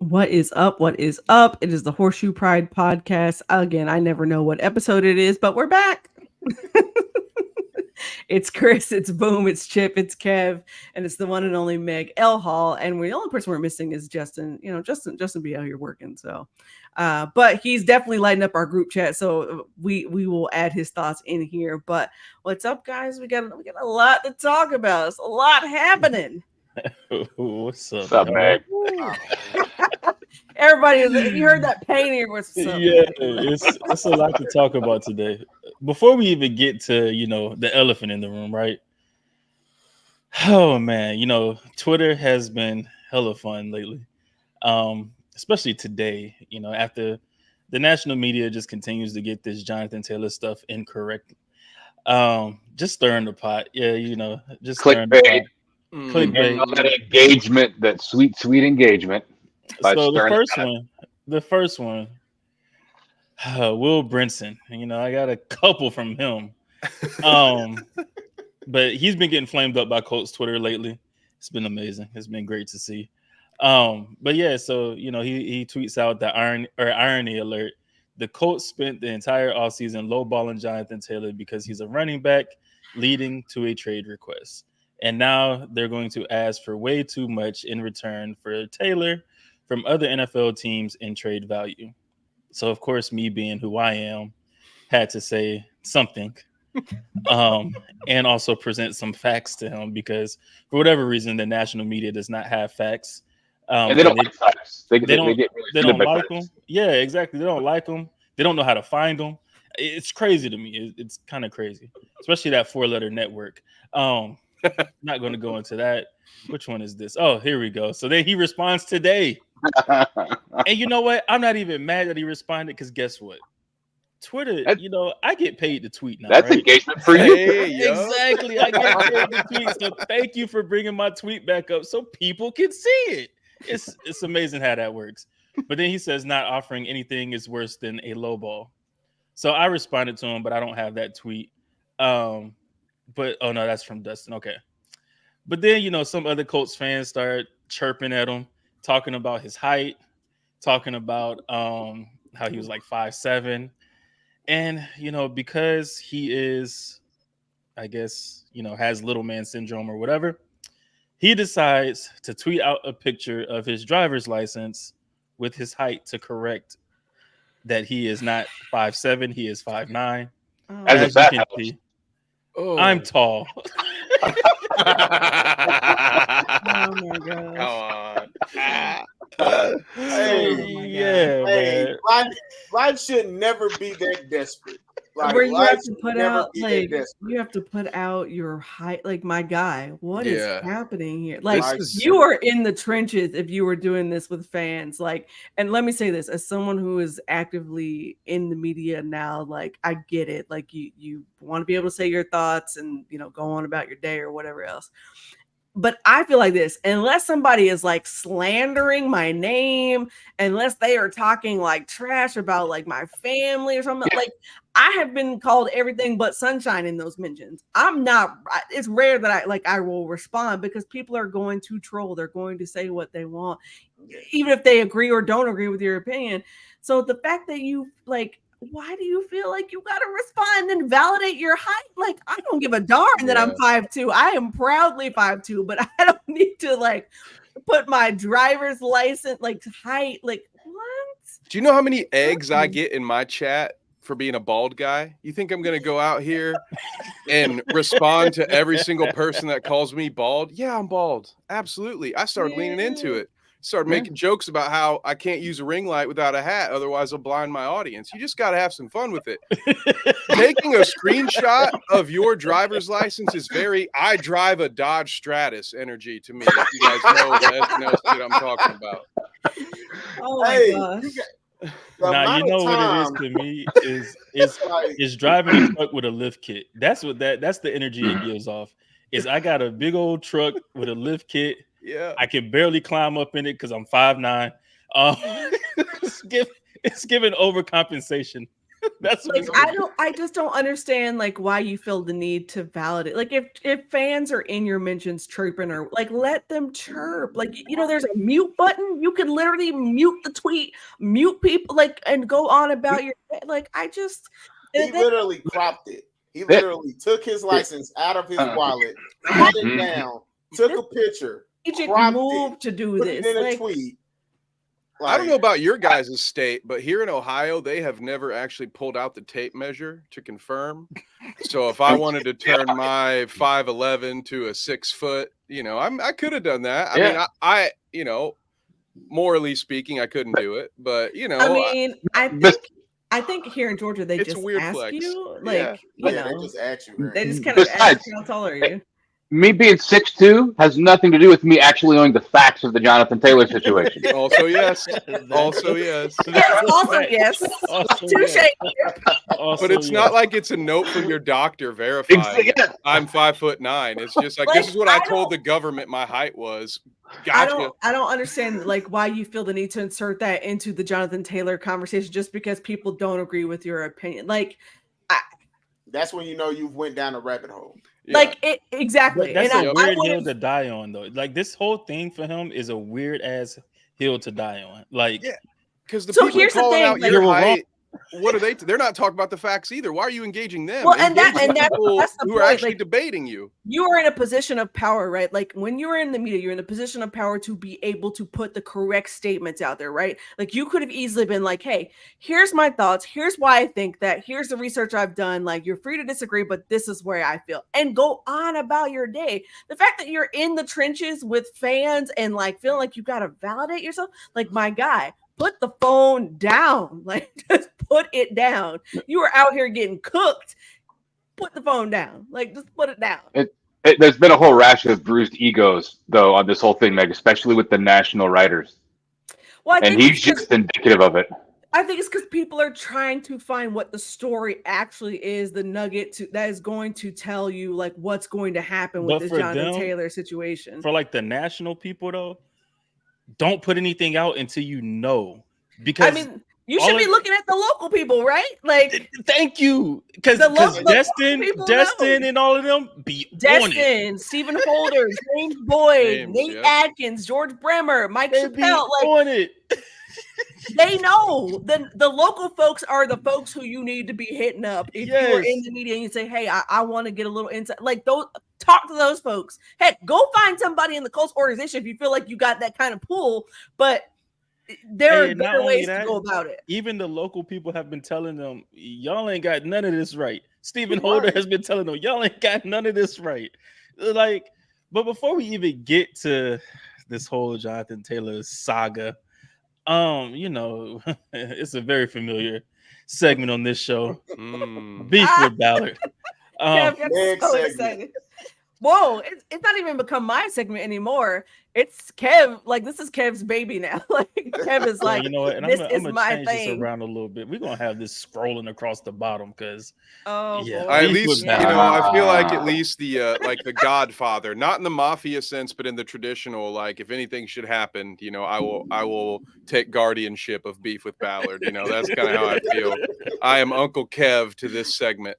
What is up? What is up? It is the Horseshoe Pride podcast. Again, I never know what episode it is, but we're back. It's Chris, it's Boom, it's Chip, it's Kev, and it's the one and only Meg L. Hall. And the only person we're missing is Justin. Justin be out here working. But he's definitely lighting up our group chat. So we will add his thoughts in here. But what's up, guys? We got a lot to talk about. It's a lot happening. What's up, What's up, y'all? Meg? Everybody, you heard that pain here. What's up? Yeah, it's a lot to talk about today. Before we even get to the elephant in the room, right? Oh man, Twitter has been hella fun lately, especially today. After the national media just continues to get this Jonathan Taylor stuff incorrect, just stirring the pot. Yeah, just stirring the pot. Clickbait. Clickbait. All that engagement, that sweet engagement. By So the stirring first one, Will Brinson. I got a couple from him. But he's been getting flamed up by Colts Twitter lately. It's been amazing. It's been great to see. But yeah, so he tweets out the irony alert. The Colts spent the entire offseason lowballing Jonathan Taylor because he's a running back, leading to a trade request. And now they're going to ask for way too much in return for Taylor from other NFL teams in trade value. So, of course, me being who I am, had to say something and also present some facts to him because for whatever reason, the national media does not have facts. and they don't like facts. They They don't, get they really don't by like facts. them. Yeah, exactly. They don't like them. They don't know how to find them. It's crazy to me. It's kind of crazy, especially that 4-letter network. Not going to go into that. Which one is this? Oh, here we go. So then he responds today. And you know what? I'm not even mad that he responded because guess what? Twitter, I get paid to tweet now. That's right? engagement for you. Exactly. I get paid to tweet. So thank you for bringing my tweet back up so people can see it. It's amazing how that works. But then he says not offering anything is worse than a low ball. So I responded to him, but I don't have that tweet. But oh no, that's from Dustin. Okay. But then, some other Colts fans start chirping at him, talking about his height, talking about how he was like 5'7". And, because he is, I guess, has little man syndrome or whatever, he decides to tweet out a picture of his driver's license with his height to correct that he is not 5'7", he is 5'9". As As a you fat can house. see, I'm tall. Oh my gosh. Yeah, man. Ryan should never be that desperate. Like, Where you Ryan have to should put never out be that like desperate. you have to put out your height, like my guy. What is Yeah. happening here? Like This is- you are in the trenches if you were doing this with fans. Like, and let me say this as someone who is actively in the media now, like I get it. Like you want to be able to say your thoughts and go on about your day or whatever else. But I feel like this, unless somebody is like slandering my name, unless they are talking like trash about like my family or something, like I have been called everything but sunshine in those mentions. It's rare that I will respond because people are going to troll. They're going to say what they want, even if they agree or don't agree with your opinion. So the fact that you why do you feel like you got to respond and validate your height? Like, I don't give a darn that I'm 5'2". I am proudly 5'2", but I don't need to put my driver's license height. Like, what? Do you know how many eggs I get in my chat for being a bald guy? You think I'm going to go out here and respond to every single person that calls me bald? Yeah, I'm bald. Absolutely. I started leaning into it. Started making jokes about how I can't use a ring light without a hat, otherwise I'll blind my audience. You just got to have some fun with it. Taking a screenshot of your driver's license is very I drive a Dodge Stratus energy to me. If you guys know what I'm talking about. Oh my gosh. Now you know what it is to me is driving a truck with a lift kit. That's the energy it gives off. Is I got a big old truck with a lift kit. Yeah, I can barely climb up in it because I'm 5'9". It's given overcompensation. That's what Like it's gonna be. I just don't understand like why you feel the need to validate. Like if fans are in your mentions chirping or like let them chirp. Like there's a mute button. You can literally mute the tweet, mute people, like and go on about your like. He literally cropped it. He literally took his license out of his wallet, sat it down, took a picture, cropped move it, to do put this. it in a Like, tweet. I don't know about your guys' state, but here in Ohio, they have never actually pulled out the tape measure to confirm. So if I wanted to turn my 5'11" to a 6 foot, I could have done that. I mean, I morally speaking, I couldn't do it, but I think here in Georgia they it's just a weird ask flex. you, like, they just ask you. Right? They just kind of ask how tall are you. Me being 6'2" has nothing to do with me actually knowing the facts of the Jonathan Taylor situation. Also, yes. Also, yes. Also, yes. Touche. But it's not like it's a note from your doctor verifying I'm 5'9". It's just like this is what I told the government my height was. Gotcha. I don't understand like why you feel the need to insert that into the Jonathan Taylor conversation just because people don't agree with your opinion. Like that's when you've went down a rabbit hole. Yeah. Like exactly. That's a weird hill to die on, though. Like this whole thing for him is a weird ass hill to die on. Like, because the people calling out your height, what are they? They're not talking about the facts either. Why are you engaging them? Well, and that's the who point. are actually debating you. You are in a position of power, right? Like when you're in the media, you're in a position of power to be able to put the correct statements out there, right? Like you could have easily been like, "Hey, here's my thoughts. Here's why I think that. Here's the research I've done. Like you're free to disagree, but this is where I feel." And go on about your day. The fact that you're in the trenches with fans and like feeling like you got to validate yourself, like my guy. Put the phone down. Like, just put it down. You were out here getting cooked. Put the phone down. Like, just put it down. There's been a whole rash of bruised egos, though, on this whole thing, Meg, especially with the national writers. Well, and he's just indicative of it. I think it's because people are trying to find what the story actually is, the nugget that is going to tell you, like, what's going to happen with this Jonathan Taylor situation. For, like, the national people, though, don't put anything out until you know, because I mean, you should be looking at the local people, right? Like, thank you, because Destin, and all of them be on it. Stephen Holder, James Boyd, Nate Atkins, George Bremer, Mike Chappelle, like on it. They know the local folks are the folks who you need to be hitting up. If you're in the media and you say, "Hey, I want to get a little insight," like those. Talk to those folks. Heck, go find somebody in the Colts organization if you feel like you got that kind of pull. But there are better ways to go about it. Even the local people have been telling them, y'all ain't got none of this right. Stephen Holder has been telling them, y'all ain't got none of this right. Like, but before we even get to this whole Jonathan Taylor saga, it's a very familiar segment on this show. Beef with Ballard. So excited. Whoa, it's not even become my segment anymore. It's Kev. Like, this is Kev's baby now. Like, Kev is like, and this I'm is gonna my change thing. this around a little bit. We're gonna have this scrolling across the bottom because at least I feel like at least the like the Godfather, not in the mafia sense, but in the traditional, like if anything should happen, I will take guardianship of Beef with Ballard. That's kind of how I feel. I am Uncle Kev to this segment.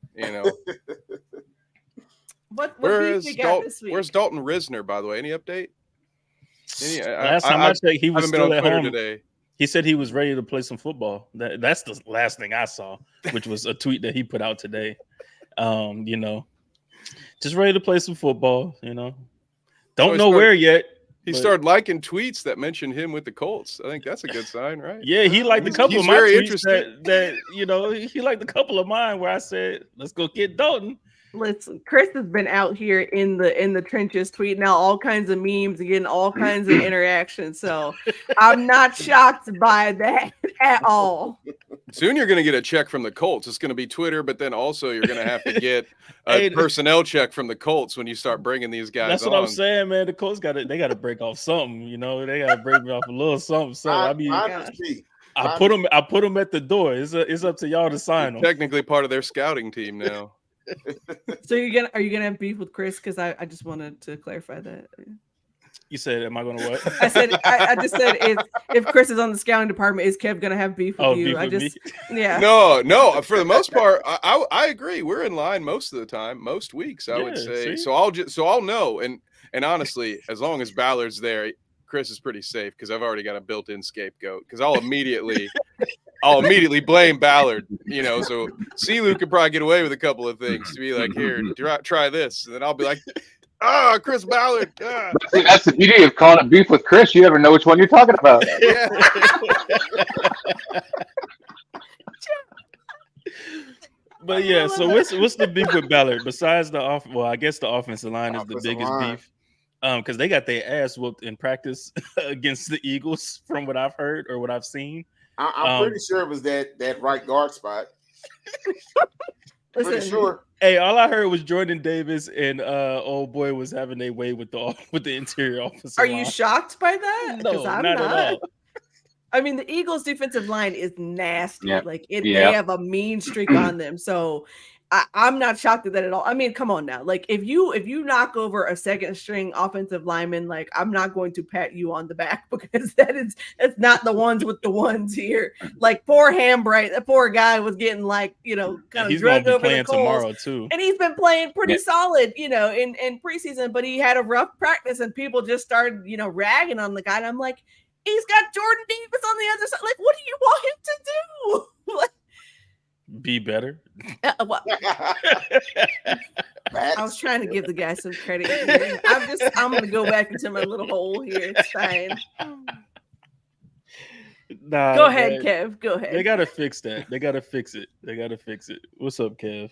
Where's Dalton Risner, by the way? Any update? Last time I checked, he was still at home today. He said he was ready to play some football. That's the last thing I saw, which was a tweet that he put out today. Just ready to play some football. Don't know where yet. He started liking tweets that mentioned him with the Colts. I think that's a good sign, right? Yeah, he liked a couple of my tweets that he liked a couple of mine where I said, "Let's go get Dalton." Listen, Chris has been out here in the trenches tweeting out all kinds of memes and getting all kinds of interactions. So I'm not shocked by that at all. Soon you're going to get a check from the Colts. It's going to be Twitter, but then also you're going to have to get a personnel check from the Colts when you start bringing these guys. That's what I'm saying, man. The Colts got to break off something. They got to break me off a little something. So I put them at the door. It's up to y'all to sign them. Technically part of their scouting team now. So are you gonna have beef with Chris? Because I just wanted to clarify that. You said, "Am I going to what?" I said, I just said, if Chris is on the scouting department, is Kev gonna have beef with Oh, you? beef with me? Yeah. No. For the most part, I agree. We're in line most of the time, most weeks, I would Yeah, say. see? So I'll know. And honestly, as long as Ballard's there, Chris is pretty safe because I've already got a built-in scapegoat. Because I'll immediately blame Ballard. So CeeLo could probably get away with a couple of things to be like, here, try this, and then I'll be like, Chris Ballard. See, that's the beauty of calling it beef with Chris. You never know which one you're talking about. Yeah. But yeah, so what's the beef with Ballard besides the off? Well, I guess the offensive line is the biggest beef, because they got their ass whooped in practice against the Eagles, from what I've heard or what I've seen. I'm pretty sure it was that right guard spot. Pretty sure. Hey, all I heard was Jordan Davis and old boy was having their way with the interior offensive line. Are you shocked by that? No, I'm not at all. I mean, the Eagles' defensive line is nasty. Yep. Like they have a mean streak on them. So I'm not shocked at that at all. I mean, come on now. Like if you knock over a second string offensive lineman, like I'm not going to pat you on the back because that's not the ones with the ones here. Like poor Hambright, that poor guy was getting like, kind of drugged over the coals. Tomorrow too. And he's been playing pretty solid, in preseason, but he had a rough practice and people just started, ragging on the guy. And I'm like, he's got Jordan Davis on the other side. Like, what do you want him to do? Be better. Well, I was trying to give the guy some credit here. I'm gonna go back into my little hole here. It's fine. Nah, go ahead, Kev. Go ahead. They gotta fix that. They gotta fix it. What's up, Kev?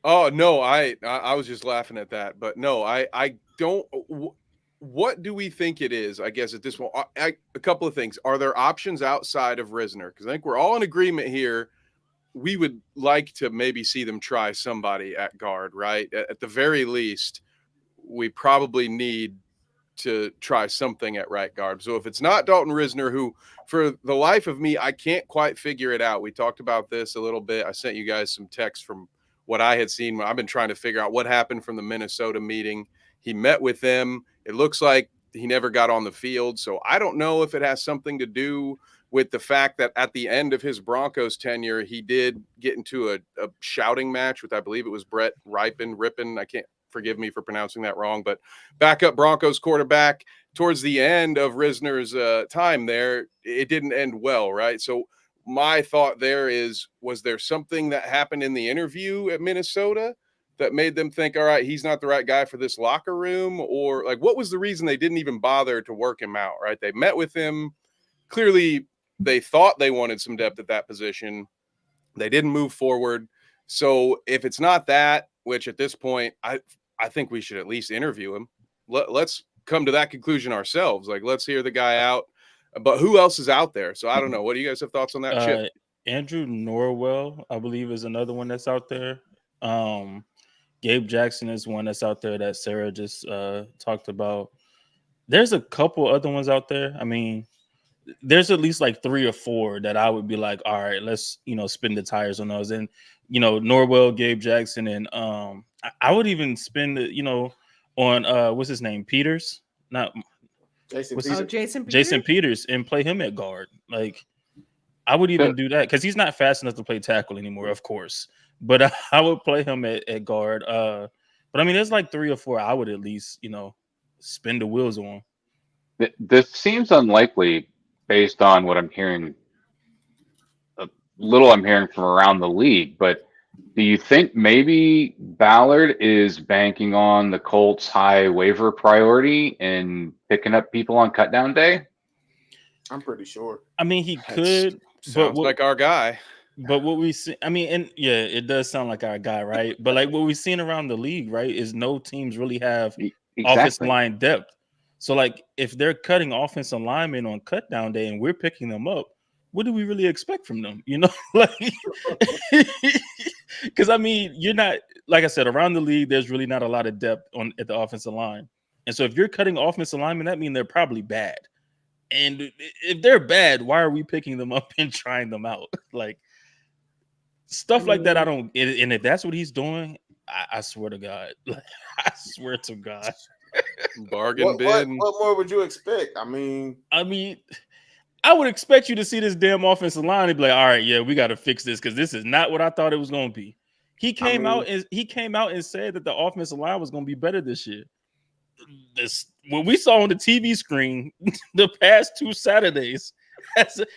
Oh no, I was just laughing at that, but no, I don't. What do we think it is? I guess at this point, a couple of things. Are there options outside of Risner? Because I think we're all in agreement here. We would like to maybe see them try somebody at guard, right? At the very least, we probably need to try something at right guard. So if it's not Dalton Risner, who for the life of me, I can't quite figure it out. We talked about this a little bit. I sent you guys some text from what I had seen. I've been trying to figure out what happened from the Minnesota meeting. He met with them. It looks like he never got on the field. So I don't know if it has something to do with the fact that at the end of his Broncos tenure, he did get into a shouting match with, I believe it was Brett Rippin. I can't, forgive me for pronouncing that wrong, but backup Broncos quarterback towards the end of Risner's time there, it didn't end well, right? So my thought there is, was there something that happened in the interview at Minnesota that made them think, all right, he's not the right guy for this locker room? Or like, what was the reason they didn't even bother to work him out, right? They met with him. Clearly, they thought they wanted some depth at that position. They didn't move forward. So if it's not that, which at this point, I think we should at least interview him. Let's come to that conclusion ourselves. Like, let's hear the guy out. But who else is out there? So I don't know. What do you guys have thoughts on that, Chip? Andrew Norwell, I believe, is another one that's out there. Gabe Jackson is one that's out there that Sarah just talked about. There's a couple other ones out there. I mean, there's at least like 3 or 4 that I would be like, all right, let's, spin the tires on those. And, Norwell, Gabe Jackson, and I would even spin the, on what's his name? Peters? Not Jason Peters, and play him at guard. Like, I would even do that because he's not fast enough to play tackle anymore, of course. But I would play him at guard. But I mean, there's like 3 or 4 I would at least, spin the wheels on. This seems unlikely based on what I'm hearing, I'm hearing from around the league. But do you think maybe Ballard is banking on the Colts' high waiver priority and picking up people on cutdown day? I'm pretty sure. I mean, he could. Sounds like our guy. But what we see, I mean, and yeah, it does sound like our guy, right? But like what we've seen around the league, right, is no teams really have offensive line depth. So like if they're cutting offensive linemen on cutdown day and we're picking them up, what do we really expect from them? Like because I mean, you're not, like I said, around the league, there's really not a lot of depth at the offensive line. And so if you're cutting offensive linemen, that means they're probably bad. And if they're bad, why are we picking them up and trying them out? Like stuff like that, I don't. And if that's what he's doing, I swear to God, I swear to God. Bargain bin. What more would you expect? I mean, I would expect you to see this damn offensive line and be like, all right, yeah, we got to fix this because this is not what I thought it was going to be. He came out and said that the offensive line was going to be better this year. What we saw on the TV screen the past 2 Saturdays,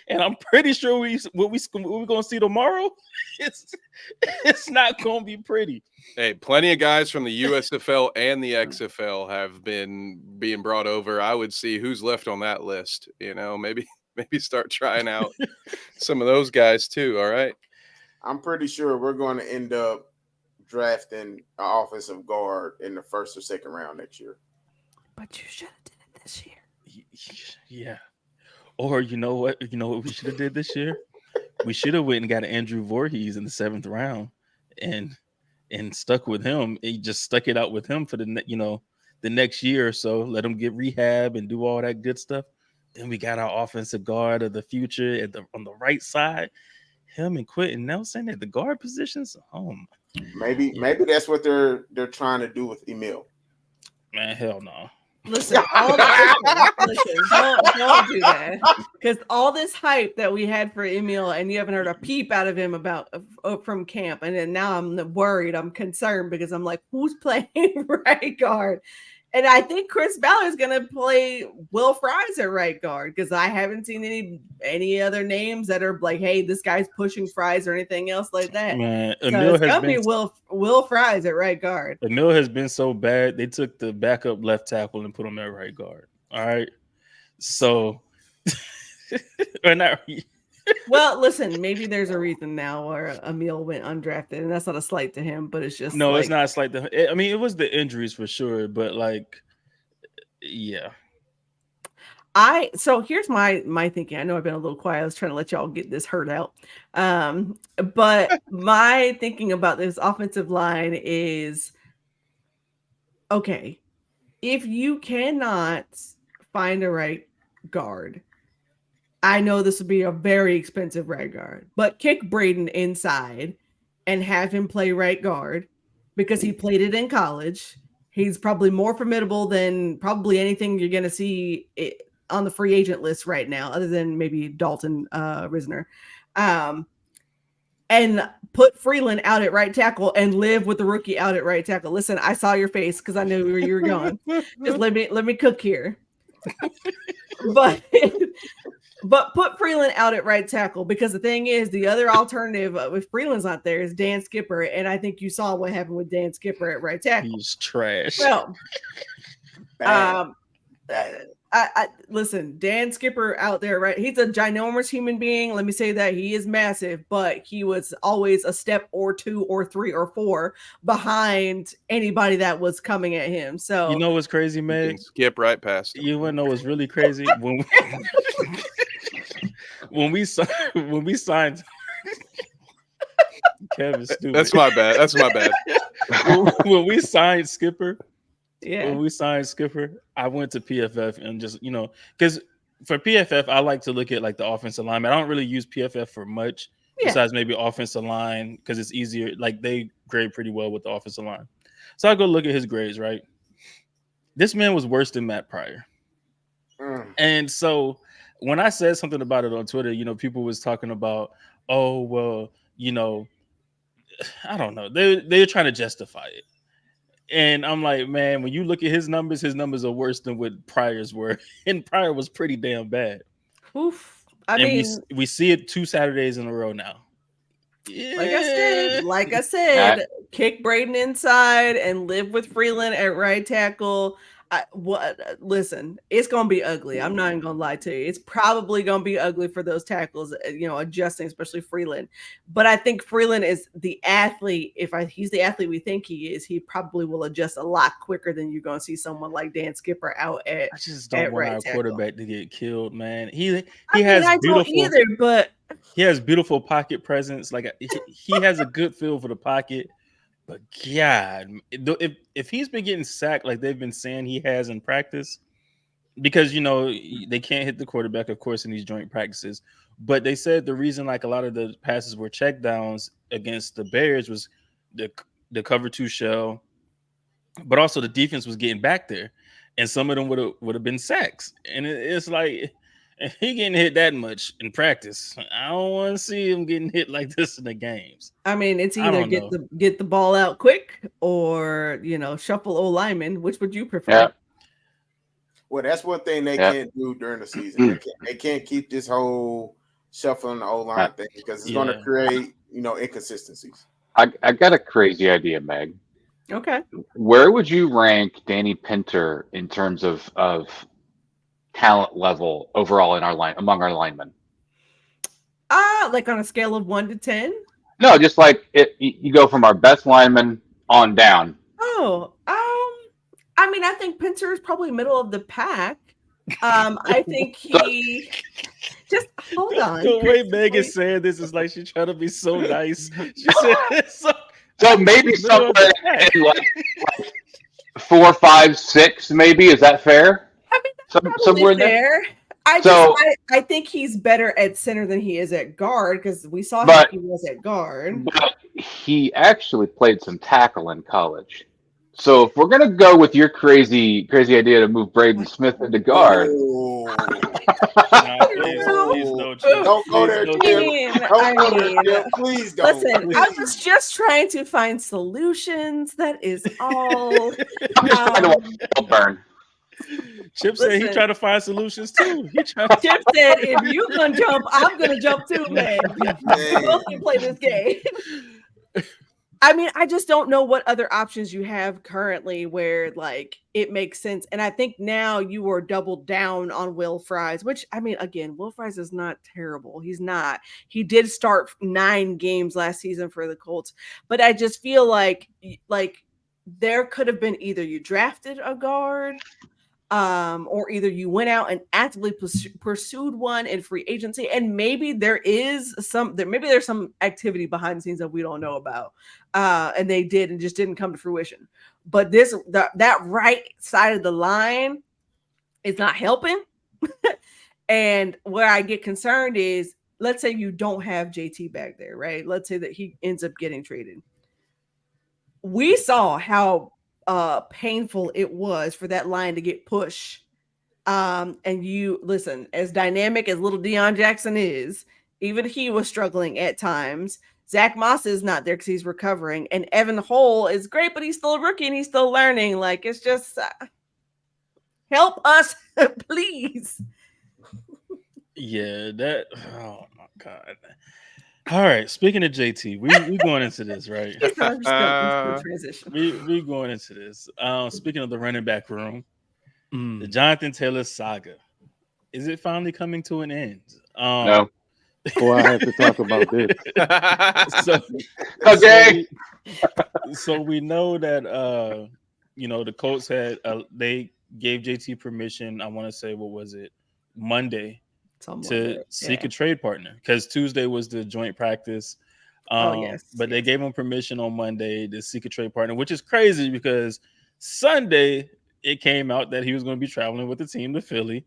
and I'm pretty sure what we're going to see tomorrow, it's not going to be pretty. Hey, plenty of guys from the USFL and the XFL have been being brought over. I would see who's left on that list. Maybe start trying out some of those guys too. All right. I'm pretty sure we're going to end up drafting an offensive guard in the 1st or 2nd round next year. But you should have did it this year. Yeah. Or you know what we should have did this year? We should have went and got Andrew Voorhees in the 7th round and stuck with him. He just stuck it out with him for the next year or so. Let him get rehab and do all that good stuff. Then we got our offensive guard of the future on the right side. Him and Quentin Nelson at the guard positions. Oh, maybe that's what they're trying to do with Emil. Man, hell no. Listen, don't do that. Because all this hype that we had for Emil, and you haven't heard a peep out of him from camp, and then now I'm worried, I'm concerned because I'm like, who's playing right guard? And I think Chris Ballard is going to play Will Fries at right guard because I haven't seen any other names that are like, hey, this guy's pushing Fries or anything else like that. Man, so it's going to be Will Fries at right guard. Emil has been so bad, they took the backup left tackle and put him at right guard. All right. So, or not. Well, listen, maybe there's a reason now where Emil went undrafted, and that's not a slight to him, but it's just no, it's not a slight to him. I mean, it was the injuries for sure, but yeah. So here's my thinking. I know I've been a little quiet. I was trying to let y'all get this hurt out. But my thinking about this offensive line is, okay, if you cannot find a right guard, I know this would be a very expensive right guard, but kick Braden inside and have him play right guard because he played it in college. He's probably more formidable than probably anything you're going to see on the free agent list right now, other than maybe Dalton Risner. And put Freeland out at right tackle and live with the rookie out at right tackle. Listen, I saw your face because I knew where you were going. Just let me cook here. But put Freeland out at right tackle because the thing is, the other alternative if Freeland's not there is Dan Skipper, and I think you saw what happened with Dan Skipper at right tackle. He's trash. Well, listen, Dan Skipper out there, right? He's a ginormous human being. Let me say that he is massive, but he was always a step or 2 or 3 or 4 behind anybody that was coming at him. So you know what's crazy, man? Skip right past him. You want to know what's really crazy? When we signed Kevin's stupid. That's my bad. When we signed Skipper, yeah. When we signed Skipper, I went to PFF and just, because for PFF, I like to look at like the offensive line. I don't really use PFF for much besides maybe offensive line because it's easier. Like they grade pretty well with the offensive line. So I go look at his grades, right? This man was worse than Matt Pryor. And so when I said something about it on Twitter, people was talking about, oh, well, I don't know. They're trying to justify it. And I'm like, man, when you look at his numbers are worse than what Pryor's were. And Pryor was pretty damn bad. Oof. We see it 2 Saturdays in a row now. Yeah. Like I said, kick Braden inside and live with Freeland at right tackle. Listen, it's gonna be ugly. I'm not even gonna lie to you. It's probably gonna be ugly for those tackles, adjusting, especially Freeland. But I think Freeland is the athlete. He's the athlete we think he is, he probably will adjust a lot quicker than you're gonna see someone like Dan Skipper out at. I just don't want our quarterback to get killed, man. He has beautiful pocket presence. Like he has a good feel for the pocket. But God, if he's been getting sacked like they've been saying he has in practice, because they can't hit the quarterback, of course, in these joint practices. But they said the reason like a lot of the passes were check downs against the Bears was the cover 2 shell, but also the defense was getting back there. and some of them would have been sacks. And it's like, if he getting hit that much in practice, I don't want to see him getting hit like this in the games. I mean, it's I either don't know. get the ball out quick or shuffle O lineman. Which would you prefer? Yeah. Well, that's one thing they can't do during the season. They can't keep this whole shuffling the O-line thing because it's going to create, inconsistencies. I got a crazy idea, Meg. Okay. Where would you rank Danny Pinter in terms of talent level overall in among our linemen? Like on a scale of 1 to 10? No, just like you go from our best lineman on down. Oh, I mean, I think Pinter is probably middle of the pack. I think he just hold on. The way Meg is saying this is like she's trying to be so nice. She said so maybe somewhere in like 4, 5, 6, maybe. Is that fair? I mean, somewhere there. I think he's better at center than he is at guard because we saw how he was at guard. But he actually played some tackle in college. So if we're gonna go with your crazy idea to move Braden Smith into guard, don't go there, Jim. Please don't. Listen, I was just trying to find solutions. That is all. Burn. Chip said he tried to find solutions too. Chip said, "If you gonna jump, I'm gonna jump too, man. Both can play this game." I mean, I just don't know what other options you have currently where like it makes sense. And I think now you are doubled down on Will Fries, which I mean, again, Will Fries is not terrible. He's not. He did start 9 games last season for the Colts, but I just feel like there could have been either you drafted a guard, or either you went out and actively pursued one in free agency, and maybe there's some activity behind the scenes that we don't know about, and they did and just didn't come to fruition. But that right side of the line is not helping. And where I get concerned is, let's say you don't have JT back there, right? Let's say that he ends up getting traded. We saw how painful it was for that line to get pushed. And you listen, as dynamic as little Deion Jackson is, even he was struggling at times. Zach Moss is not there because he's recovering, and Evan Hole is great, but he's still a rookie and he's still learning. Like, it's just help us, please. Yeah, oh my God. All right, speaking of JT, we going into this, right? we going into this. Speaking of the running back room, the Jonathan Taylor saga, is it finally coming to an end? No. Well, I have to talk about this. So we know that the Colts had they gave JT permission. I want to say, what was it, Monday? To seek a trade partner, because Tuesday was the joint practice. But they gave him permission on Monday to seek a trade partner, which is crazy because Sunday it came out that he was going to be traveling with the team to Philly.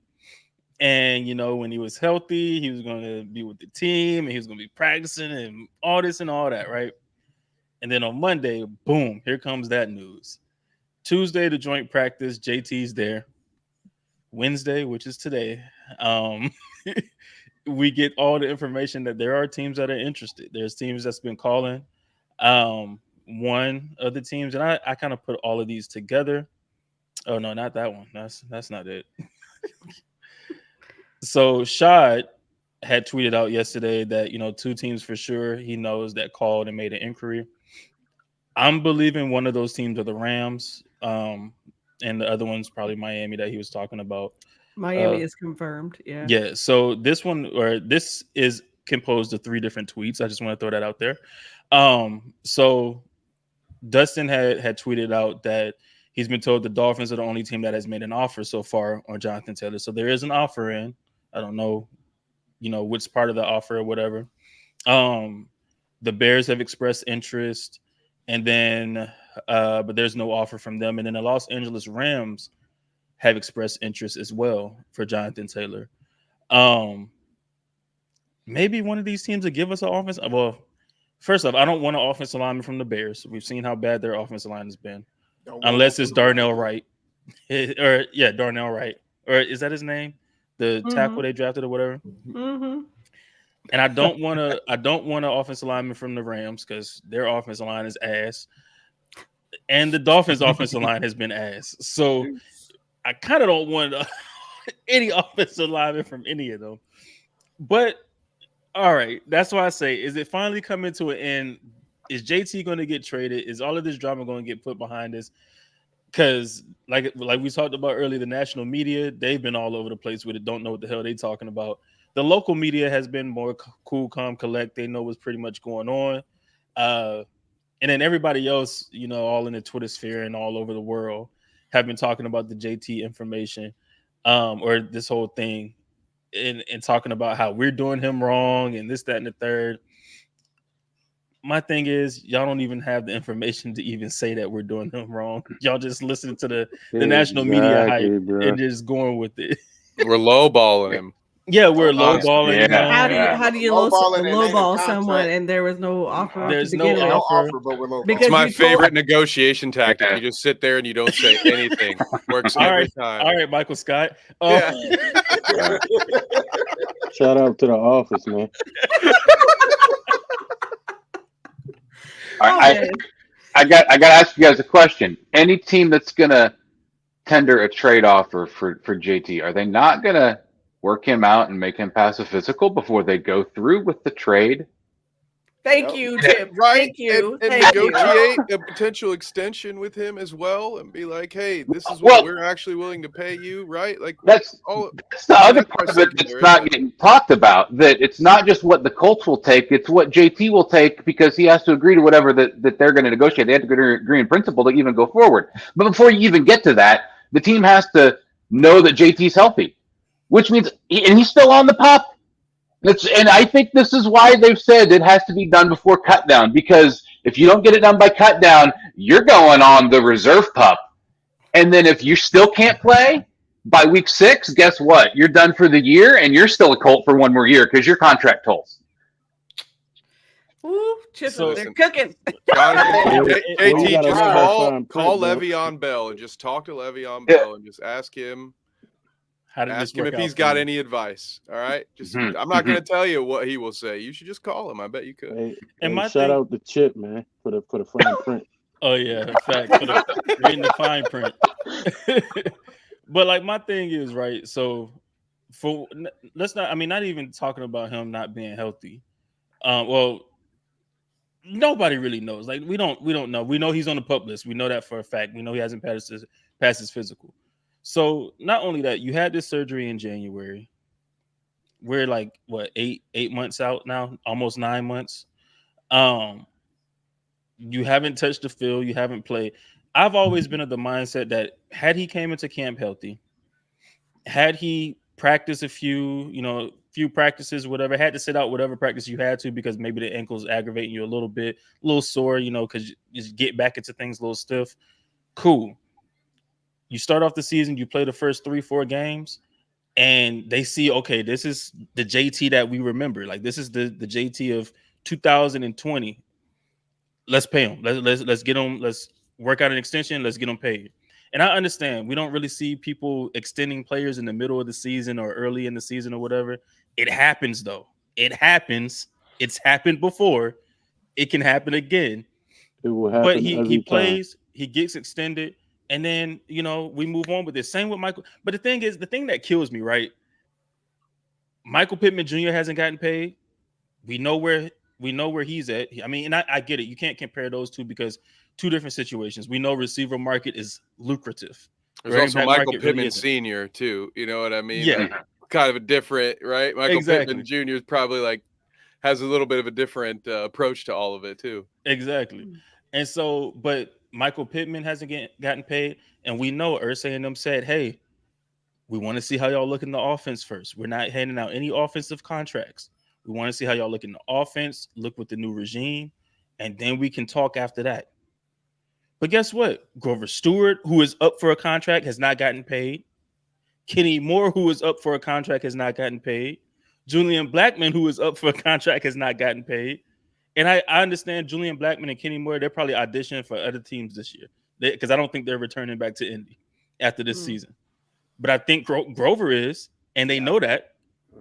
And, when he was healthy, he was going to be with the team and he was going to be practicing and all this and all that, right? And then on Monday, boom, here comes that news. Tuesday, the joint practice, JT's there. Wednesday, which is today, we get all the information that there are teams that are interested. There's teams that's been calling. One of the teams, and I kind of put all of these together. Oh no, not that one. That's not it. So Shad had tweeted out yesterday that 2 teams for sure he knows that called and made an inquiry. I'm believing one of those teams are the Rams. And the other one's probably Miami that he was talking about. Miami is confirmed. Yeah. Yeah. So this is composed of 3 different tweets. I just want to throw that out there. So Dustin had tweeted out that he's been told the Dolphins are the only team that has made an offer so far on Jonathan Taylor. So there is an offer in. I don't know, which part of the offer or whatever. The Bears have expressed interest. And then, but there's no offer from them. And then the Los Angeles Rams have expressed interest as well for Jonathan Taylor. Maybe one of these teams will give us an offense. Well, first off, I don't want an offensive lineman from the Bears. We've seen how bad their offensive line has been, unless it's Darnell Wright. Darnell Wright, or is that his name? The tackle they drafted or whatever. Mm-hmm. And I don't want an offensive lineman from the Rams because their offensive line is ass, and the Dolphins' offensive line has been ass. So I kind of don't want any offensive lineman from any of them. But all right, that's why I say, is it finally coming to an end? Is JT going to get traded? Is all of this drama going to get put behind us? Because like we talked about earlier, the national media, they've been all over the place with it. Don't know what the hell they're talking about. The local media has been more cool, calm, collect. They know what's pretty much going on. And then everybody else, all in the Twitter sphere and all over the world have been talking about the JT information or this whole thing and talking about how we're doing him wrong and this, that, and the third. My thing is, y'all don't even have the information to even say that we're doing him wrong. Y'all just listen to the national media hype and just going with it. We're lowballing him. Yeah, we're lowballing him. How do you lowball someone and there was no offer? There's to no begin offer. But we're lowballing. It's my favorite negotiation tactic. You just sit there and you don't say anything. Works every time. All right, Michael Scott. Yeah. Shout out to the office, man. I got to ask you guys a question. Any team that's gonna tender a trade offer for JT, are they not gonna work him out and make him pass a physical before they go through with the trade? Thank you, Jim. Right? Thank you. And Thank negotiate you. a potential extension with him as well and be like, hey, this is what we're actually willing to pay you, right? Like that's the other part of it that's not getting talked about. That it's not just what the Colts will take, it's what JT will take because he has to agree to whatever that they're going to negotiate. They have to agree in principle to even go forward. But before you even get to that, the team has to know that JT's healthy, which means and he's still on the pup. And I think this is why they've said it has to be done before cut down, because if you don't get it done by cut down, you're going on the reserve pup. And then if you still can't play by week 6, guess what? You're done for the year and you're still a Colt for one more year because your contract tolls. Ooh, they're cooking. JT, just call Le'Veon Bell and just talk to Le'Veon Bell and just ask him. Ask him if he's got any advice. All right. I'm not going to tell you what he will say. You should just call him. I bet you could. Shout out to Chip, man, for the fine print. Oh yeah, in fact, for reading the fine print. But like my thing is, right, so not even talking about him not being healthy. Well, nobody really knows. Like we don't know. We know he's on the PUP list. We know that for a fact. We know he hasn't passed his physical. So not only that, you had this surgery in January. We're like what, 8 months out now, almost 9 months. You haven't touched the field, you haven't played. I've always been of the mindset that had he came into camp healthy, had he practiced a few practices, whatever, had to sit out whatever practice you had to because maybe the ankle's aggravating you a little bit, a little sore, because you just get back into things a little stiff. Cool. You start off the season, you play the first 3-4 games, and they see, okay, this is the JT that we remember. Like this is the JT of 2020. Let's pay him. Let's get him. Let's work out an extension. Let's get him paid. And I understand we don't really see people extending players in the middle of the season or early in the season or whatever. It happens though. It happens. It's happened before. It can happen again. It will happen. But he plays. He gets extended. And then, we move on with this. Same with Michael. But the thing that kills me, right? Michael Pittman Jr. hasn't gotten paid. We know where he's at. I mean, and I get it. You can't compare those two because two different situations. We know receiver market is lucrative. There's also Michael Pittman Sr. too. You know what I mean? Yeah. Like, kind of a different, right? Michael Pittman Jr. is probably has a little bit of a different approach to all of it too. Exactly. And so, but Michael Pittman hasn't gotten paid, and we know Irsay and them said, hey, we want to see how y'all look in the offense first. We're not handing out any offensive contracts. We want to see how y'all look in the offense, look with the new regime, and then we can talk after that. But guess what? Grover Stewart, who is up for a contract, has not gotten paid. Kenny Moore, who is up for a contract, has not gotten paid. Julian Blackmon, who is up for a contract, has not gotten paid. And I understand Julian Blackmon and Kenny Moore, they're probably auditioning for other teams this year because I don't think they're returning back to Indy. after this season. But I think Grover is, and they know that.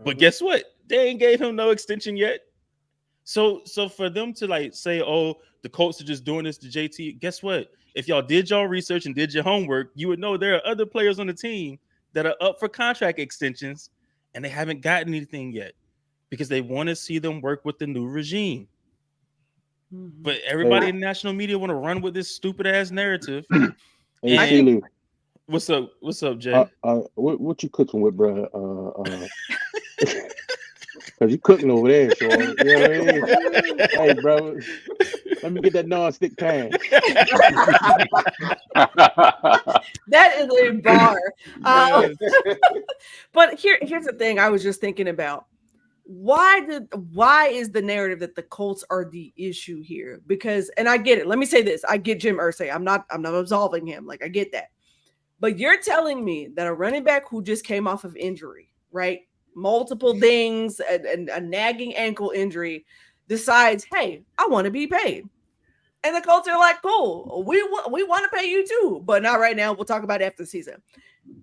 But guess what? They ain't gave him no extension yet. So for them to like say, oh, the Colts are just doing this to JT, guess what? If y'all did y'all research and did your homework, you would know there are other players on the team that are up for contract extensions and they haven't gotten anything yet because they want to see them work with the new regime. But everybody in the national media want to run with this stupid ass narrative. Hey, what's up, Jay? What you cooking with, bro? Cause you cooking over there, so you know what I mean? Hey, bro, let me get that non-stick pan. That is a bar. But here's the thing I was just thinking about. Why is the narrative that the Colts are the issue here? Because, and I get it. Let me say this. I get Jim Irsay. I'm not absolving him. Like, I get that. But you're telling me that a running back who just came off of injury, right? Multiple things and a nagging ankle injury decides, hey, I want to be paid. And the Colts are like, cool, we want to pay you too, but not right now. We'll talk about it after the season.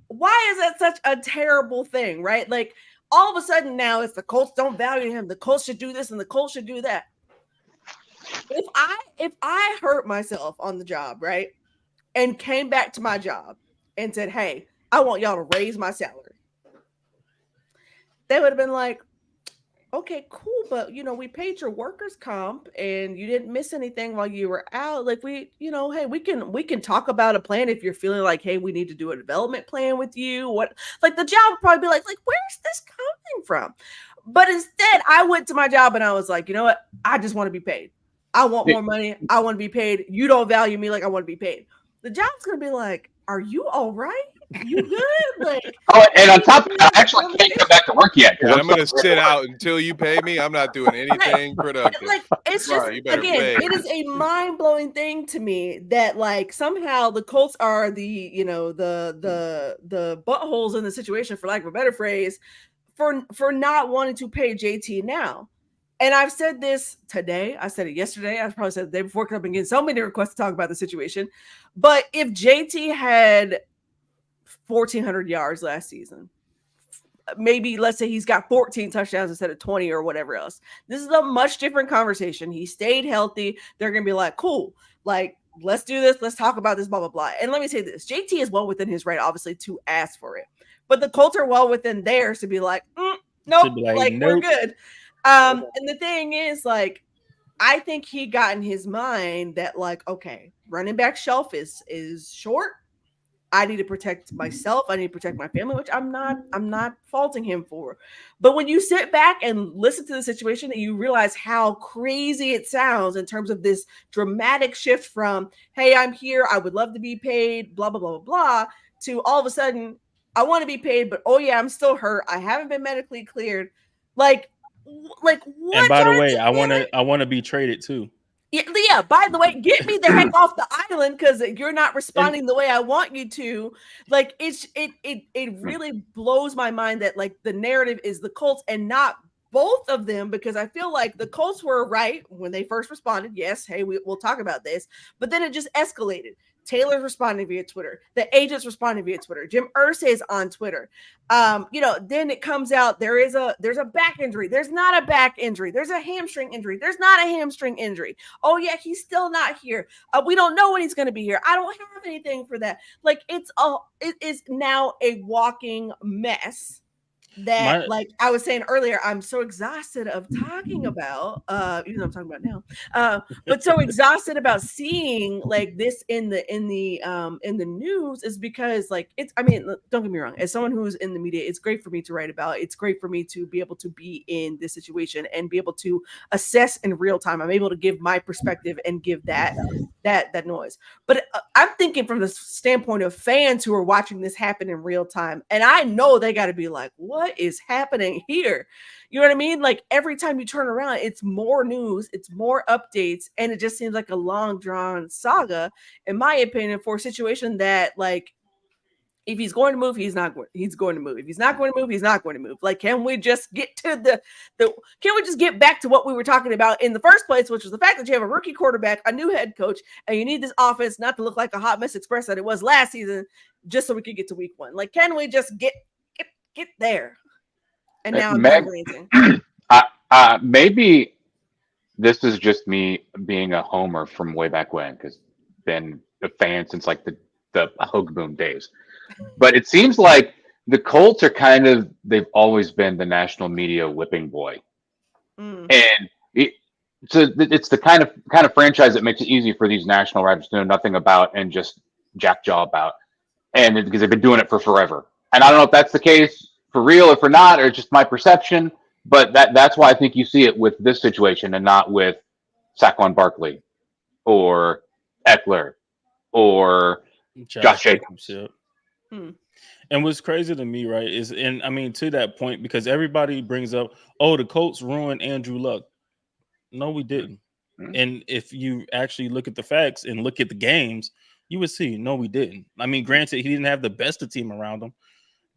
Why is that such a terrible thing, right? Like, all of a sudden now it's the Colts don't value him. The Colts should do this and the Colts should do that. If I hurt myself on the job, right, and came back to my job and said, hey, I want y'all to raise my salary, they would have been like, okay, cool, but we paid your workers' comp and you didn't miss anything while you were out. Like, hey, we can talk about a plan if you're feeling like, hey, we need to do a development plan with you. What, like, the job would probably be like, where's this coming from? But instead, I went to my job and I was like, you know what? I just want to be paid. I want more money. I want to be paid. You don't value me like I want to be paid. The job's gonna be like, are you all right? You good? Like, and on top of that, I actually can't come back to work yet. Yeah, I'm going to sit out until you pay me. I'm not doing anything productive. Like, it's just, again, it is a mind-blowing thing to me that, like, somehow the Colts are the buttholes in the situation, for lack of a better phrase, for not wanting to pay JT now. And I've said this today. I said it yesterday. I probably said it the day before because I've been getting so many requests to talk about the situation. But if JT had 1,400 yards last season, maybe let's say he's got 14 touchdowns instead of 20 or whatever else, this is a much different conversation. He stayed healthy. They're going to be like, cool, like, let's do this. Let's talk about this, blah, blah, blah. And let me say this. JT is well within his right, obviously, to ask for it. But the Colts are well within theirs to be like, nope, like, nope. We're good. And the thing is, like, I think he got in his mind that, like, okay, running back shelf is short. I need to protect myself. I need to protect my family, which I'm not faulting him for. But when you sit back and listen to the situation, and you realize how crazy it sounds in terms of this dramatic shift from, hey, I'm here, I would love to be paid, blah, blah, blah, blah, blah, to all of a sudden, I want to be paid, but oh yeah, I'm still hurt. I haven't been medically cleared. Like what? And by the way, I want to be traded too. Yeah, by the way, get me the heck off the island because you're not responding the way I want you to. Like, it really blows my mind that, like, the narrative is the Colts and not both of them, because I feel like the Colts were right when they first responded. Yes, hey, we'll talk about this. But then it just escalated. Taylor's responding via Twitter. The agent's responding via Twitter. Jim Irsay is on Twitter. Then it comes out there's a back injury. There's not a back injury. There's a hamstring injury. There's not a hamstring injury. Oh yeah, he's still not here. We don't know when he's going to be here. I don't have anything for that. Like, it is now a walking mess. That, like I was saying earlier, I'm so exhausted of talking about, even though I'm talking about now, but so exhausted about seeing, like, this in the news, is because, like, it's, I mean, don't get me wrong, as someone who's in the media, it's great for me to write about. It's great for me to be able to be in this situation and be able to assess in real time. I'm able to give my perspective and give that noise. But I'm thinking from the standpoint of fans who are watching this happen in real time, and I know they got to be like, what is happening here? You know what I mean? Like, every time you turn around, it's more news, it's more updates, and it just seems like a long drawn saga, in my opinion, for a situation that, like, If he's going to move, he's going to move. If he's not going to move, he's not going to move. Like, can we just get to can we just get back to what we were talking about in the first place, which was the fact that you have a rookie quarterback, a new head coach, and you need this offense not to look like a hot mess express that it was last season, just so we could get to week 1. Like, can we just get there? And now I'm done ranting. Maybe this is just me being a homer from way back when, because been a fan since like the Hogue Boom days. But it seems like the Colts are they've always been the national media whipping boy. And it's the kind of franchise that makes it easy for these national writers to know nothing about and just jackjaw about. And because they've been doing it for forever. And I don't know if that's the case for real or for not, or just my perception. But that's why I think you see it with this situation and not with Saquon Barkley or Eckler or Josh Jacobs. Yeah. And what's crazy to me, right, is, and I mean, to that point, because everybody brings up, oh, the Colts ruined Andrew Luck. No, we didn't. And if you actually look at the facts and look at the games, you would see, no, we didn't. I mean, granted, he didn't have the best of team around him,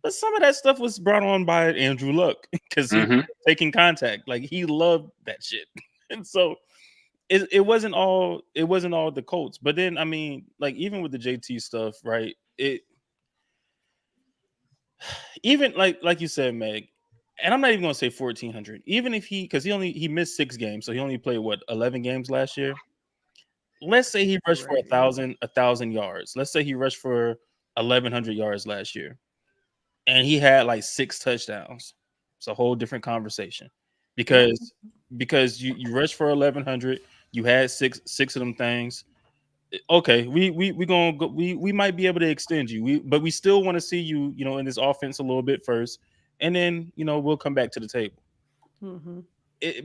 but some of that stuff was brought on by Andrew Luck because he was taking contact. Like, he loved that shit. And so it wasn't all the Colts. But then, I mean, like, even with the JT stuff, right? Even like you said, Meg, and I'm not even gonna say 1,400. Even if because he missed 6 games, so he only played 11 games last year. Let's say he rushed for 1,000 yards. Let's say he rushed for 1,100 yards last year, and he had like 6 touchdowns. It's a whole different conversation because you rushed for 1,100, you had six of them things. Okay, we gonna go, we might be able to extend you, but we still want to see you, in this offense a little bit first, and then we'll come back to the table.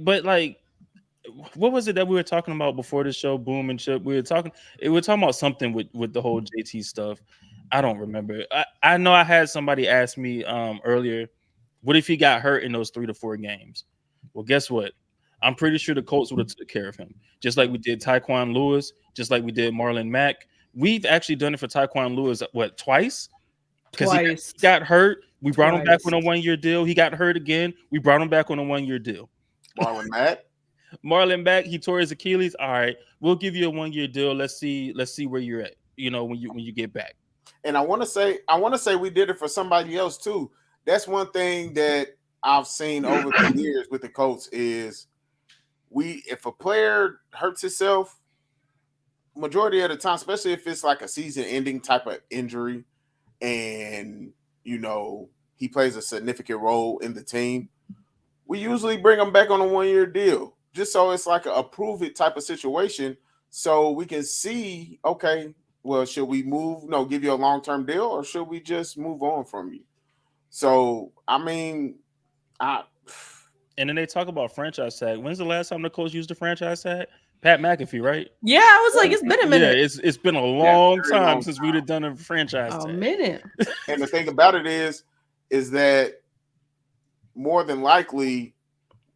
But like, what was it that we were talking about before the show? Boom and Chip. We were talking about something with the whole JT stuff. I don't remember. I know I had somebody ask me earlier, what if he got hurt in those 3 to 4 games? Well, guess what? I'm pretty sure the Colts would have took care of him, just like we did Tyquan Lewis, just like we did Marlon Mack. We've actually done it for Tyquan Lewis, twice? Because he got hurt. We brought him back on a 1-year deal. He got hurt again. We brought him back on a 1-year deal. Marlon Mack, he tore his Achilles. All right, we'll give you a 1-year deal. Let's see where you're at, when you get back. And I want to say we did it for somebody else too. That's one thing that I've seen over the years with the Colts is if a player hurts himself, majority of the time, especially if it's like a season-ending type of injury, and he plays a significant role in the team, we usually bring him back on a 1-year deal, just so it's like a prove it type of situation, so we can see, okay, well, should we give you a long-term deal, or should we just move on from you? So, I mean, and then they talk about franchise tag. When's the last time the Colts used a franchise tag? Pat McAfee, right? Yeah, I was like, it's been a minute. Yeah, it's been a long time since we'd have done a franchise tag. A minute. And the thing about it is that more than likely,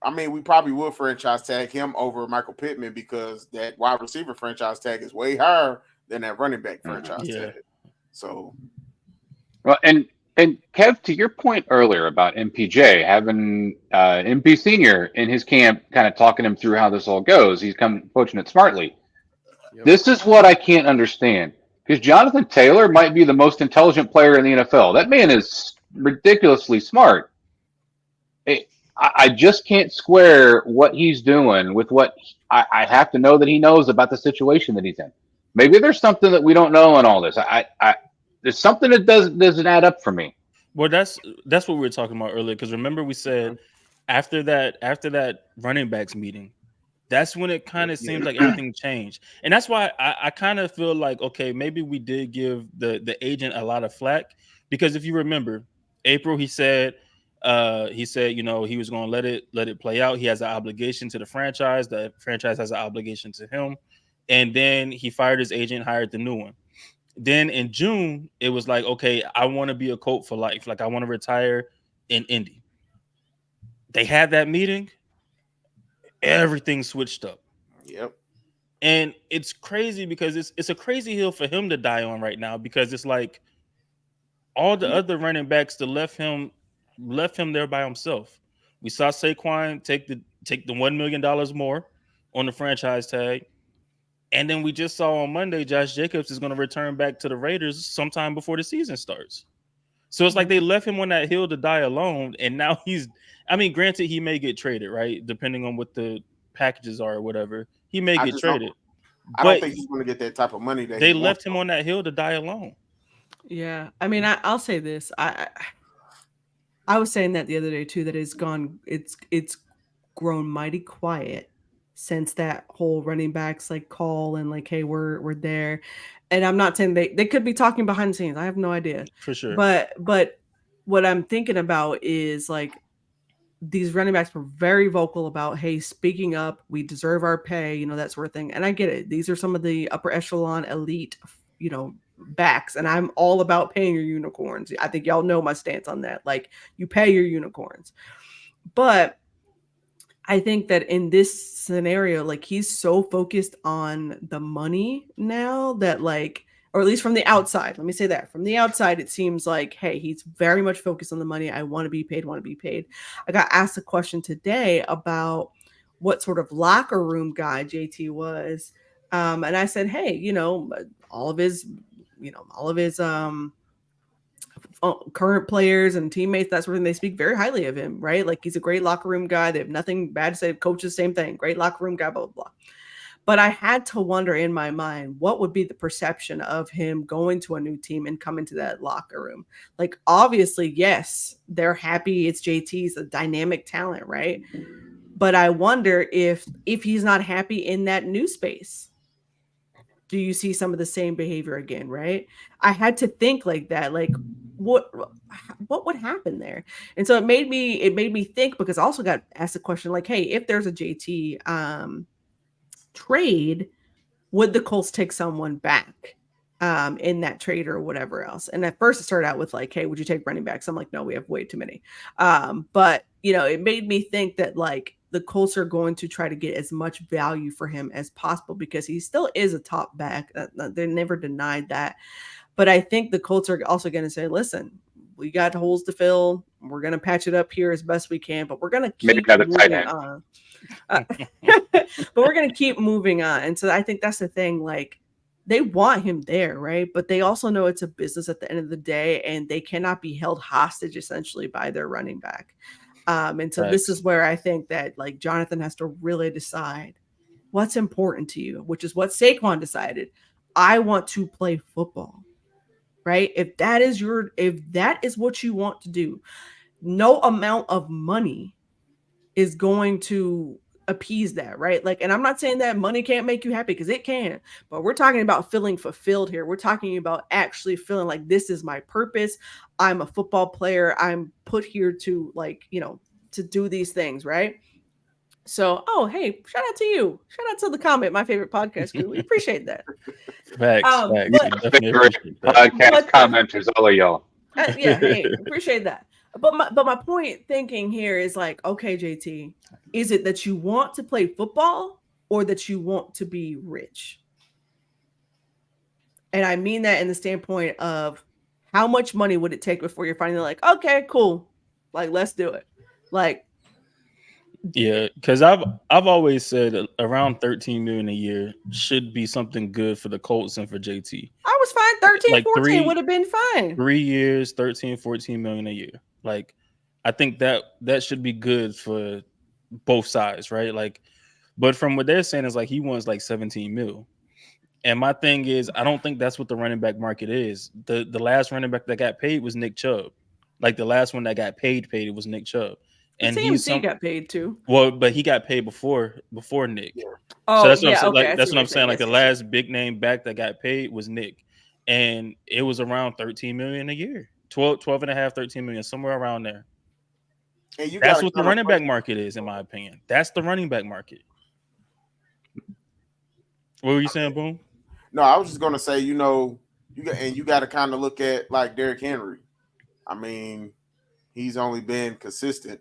I mean, we probably would franchise tag him over Michael Pittman because that wide receiver franchise tag is way higher than that running back franchise tag. So, well, and Kev, to your point earlier about MPJ having MP Senior in his camp, kind of talking him through how this all goes, he's coaching it smartly. Yep. This is what I can't understand, because Jonathan Taylor might be the most intelligent player in the NFL. That man is ridiculously smart. I just can't square what he's doing with what I have to know that he knows about the situation that he's in. Maybe there's something that we don't know in all this. There's something that doesn't add up for me. Well, that's what we were talking about earlier. Because remember, we said after that running backs meeting, that's when it kind of seems like everything changed, and that's why I kind of feel like, okay, maybe we did give the agent a lot of flack, because if you remember, April, he said he was going to let it play out. He has an obligation to the franchise. The franchise has an obligation to him, and then he fired his agent, hired the new one. Then in June, it was like, okay, I want to be a Colt for life. Like, I want to retire in Indy. They had that meeting. Everything switched up. Yep. And it's crazy because it's a crazy hill for him to die on right now, because it's like, all the other running backs that left him there by himself. We saw Saquon take the $1 million more on the franchise tag. And then we just saw on Monday, Josh Jacobs is going to return back to the Raiders sometime before the season starts. So it's like they left him on that hill to die alone. And now granted, he may get traded, right? Depending on what the packages are or whatever. He may get traded. I don't think he's going to get that type of money that they left him on that hill to die alone. Yeah. I mean, I'll say this. I was saying that the other day too, that it's grown mighty quiet since that whole running backs like call and like, hey, we're there. And I'm not saying they could be talking behind the scenes. I have no idea. For sure. But what I'm thinking about is like these running backs were very vocal about, hey, speaking up, we deserve our pay, you know, that sort of thing. And I get it. These are some of the upper echelon elite, you know, backs, and I'm all about paying your unicorns. I think y'all know my stance on that. Like, you pay your unicorns. But I think that in this scenario, like, he's so focused on the money now that, like, or at least from the outside, let me say that from the outside, it seems like, hey, he's very much focused on the money. I want to be paid. I got asked a question today about what sort of locker room guy JT was. And I said, hey, you know, all of his current players and teammates, that sort of thing, they speak very highly of him, right? Like, he's a great locker room guy. They have nothing bad to say. Coaches, same thing. Great locker room guy, blah, blah, blah. But I had to wonder in my mind, what would be the perception of him going to a new team and coming to that locker room? Like, obviously, yes, they're happy. It's JT's a dynamic talent, right? But I wonder if he's not happy in that new space, do you see some of the same behavior again, right? I had to think like that, like what would happen there? And so it made me think, because I also got asked a question like, hey, if there's a JT trade, would the Colts take someone back in that trade or whatever else? And at first it started out with like, hey, would you take running backs? I'm like, no, we have way too many. But you know, it made me think that like the Colts are going to try to get as much value for him as possible, because he still is a top back. They never denied that. But I think the Colts are also going to say, listen, we got holes to fill. We're going to patch it up here as best we can, but we're going to keep moving on. But we're going to keep moving on. And so I think that's the thing. Like, they want him there, right? But they also know it's a business at the end of the day, and they cannot be held hostage essentially by their running back. And so this is where I think that like Jonathan has to really decide what's important to you, which is what Saquon decided. I want to play football, right? If that is what you want to do, no amount of money is going to appease that, right? Like, and I'm not saying that money can't make you happy, because it can, but we're talking about feeling fulfilled here. We're talking about actually feeling like this is my purpose. I'm a football player. I'm put here to, like, you know, to do these things, right? So, oh, hey, shout out to you. Shout out to the comment, my favorite podcast crew. We appreciate that. Facts. Podcast commenters, all of y'all. Yeah, hey, appreciate that. But my point thinking here is like, okay, JT, is it that you want to play football or that you want to be rich? And I mean that in the standpoint of how much money would it take before you're finally like, okay, cool, like, let's do it. Like, yeah, because I've always said around 13 million a year should be something good for the Colts and for JT. I was fine. 13, like 14 would have been fine. 3 years, 13, 14 million a year. Like, I think that should be good for both sides, right? Like, but from what they're saying is like he wants like 17 mil. And my thing is, I don't think that's what the running back market is. The last running back that got paid was Nick Chubb. Like, the last one that got paid it was Nick Chubb. And CMC got paid too. Well, but he got paid before Nick. Yeah. Oh, so that's what I'm saying. Like, that's what I'm saying. Like, the last big name back that got paid was Nick. And it was around 13 million a year. 12 and a half, 13 million, somewhere around there. And that's what the running back market is, in my opinion. That's the running back market. What were you saying, Boom? No, I was just gonna say, you know, you got to kind of look at like Derrick Henry. I mean, he's only been consistent,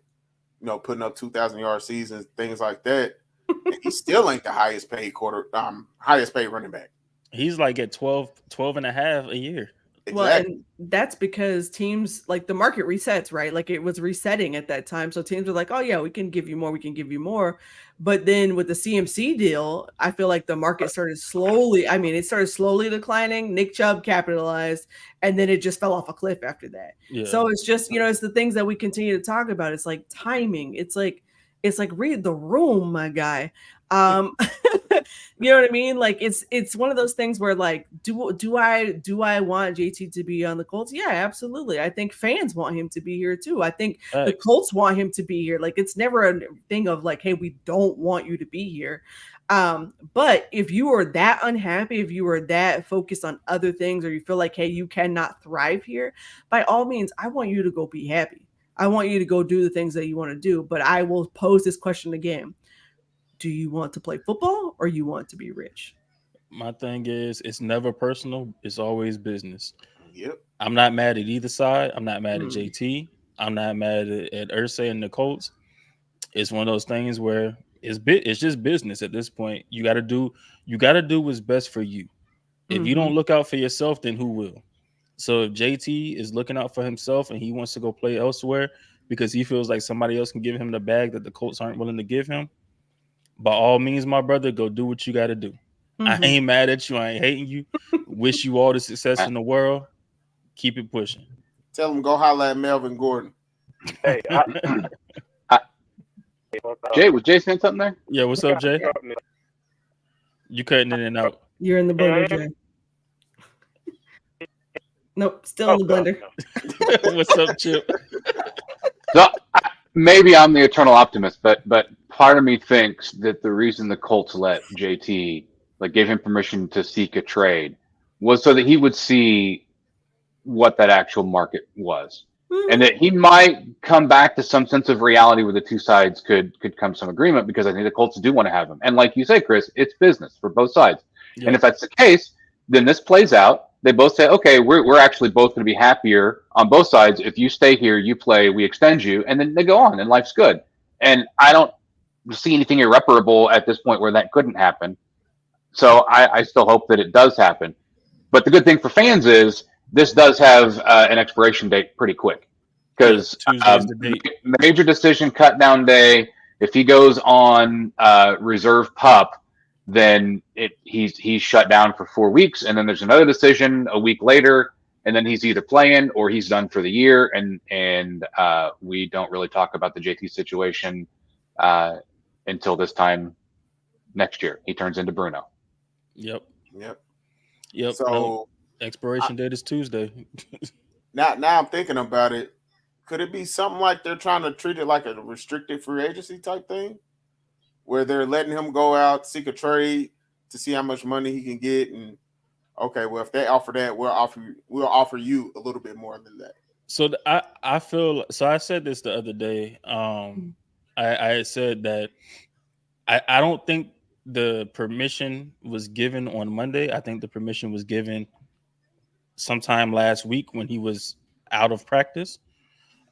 you know, putting up 2,000-yard seasons, things like that. And he still ain't the highest paid running back. He's like at 12 and a half a year. Well, Exactly. and that's because teams like the market resets, right? Like it was resetting at that time. So teams were like, oh, yeah, we can give you more. We can give you more. But then with the CMC deal, I feel like the market started slowly. I mean, it started slowly declining. Nick Chubb capitalized, and then it just fell off a cliff after that. Yeah. So it's just, it's the things that we continue to talk about. It's like timing. It's like read the room, my guy. Um, you know what I mean? Like it's one of those things where like do I want JT to be on the Colts? Yeah, absolutely. I think fans want him to be here too. I think the Thanks. Colts want him to be here. Like it's never a thing of like, hey, we don't want you to be here. But if you are that unhappy, if you are that focused on other things, or you feel like, hey, you cannot thrive here, by all means, I want you to go be happy. I want you to go do the things that you want to do. But I will pose this question again. Do you want to play football or you want to be rich? My thing is, it's never personal. It's always business. Yep. I'm not mad at either side. I'm not mad at Mm. JT. I'm not mad at Ursay and the Colts. It's one of those things where it's just business at this point. You got to do what's best for you. If you Mhm. don't look out for yourself, then who will? So if JT is looking out for himself and he wants to go play elsewhere because he feels like somebody else can give him the bag that the Colts aren't willing to give him, by all means, my brother, go do what you got to do. I Mhm. ain't mad at you. I ain't hating you. Wish you all the success I- in the world. Keep it pushing. Tell him go holler at Melvin Gordon. Hey, Jay, was Jay saying something there? Yeah, what's up, Jay? You cutting in and out. You're in the blender, Jay. Nope, still in the blender. What's up, Chip? So maybe I'm the eternal optimist, but part of me thinks that the reason the Colts let JT like gave him permission to seek a trade was so that he would see what that actual market was, and that he might come back to some sense of reality where the two sides could come to some agreement. Because I think the Colts do want to have him, and like you say, Chris, it's business for both sides. And Yep. if that's the case, then this plays out. They both say, okay, we're actually both going to be happier on both sides if you stay here, you play, we extend you, and then they go on, and life's good. And I don't see anything irreparable at this point where that couldn't happen. So I still hope that it does happen. But the good thing for fans is this does have an expiration date pretty quick, because Tuesday's the date. major decision cut down day. If he goes on reserve pup, then he's shut down for 4 weeks, and then there's another decision a week later, and then he's either playing or he's done for the year. And we don't really talk about the JT situation until this time next year. He turns into Bruno. Yep. Yep. Yep. So No, expiration date is Tuesday. now I'm thinking about it. Could it be something like they're trying to treat it like a restricted free agency type thing, where they're letting him go out, seek a trade to see how much money he can get, and okay, well, if they offer that, we'll offer you a little bit more than that. So I feel so. I said this the other day. I had said that I don't think the permission was given on Monday. I think the permission was given sometime last week when he was out of practice,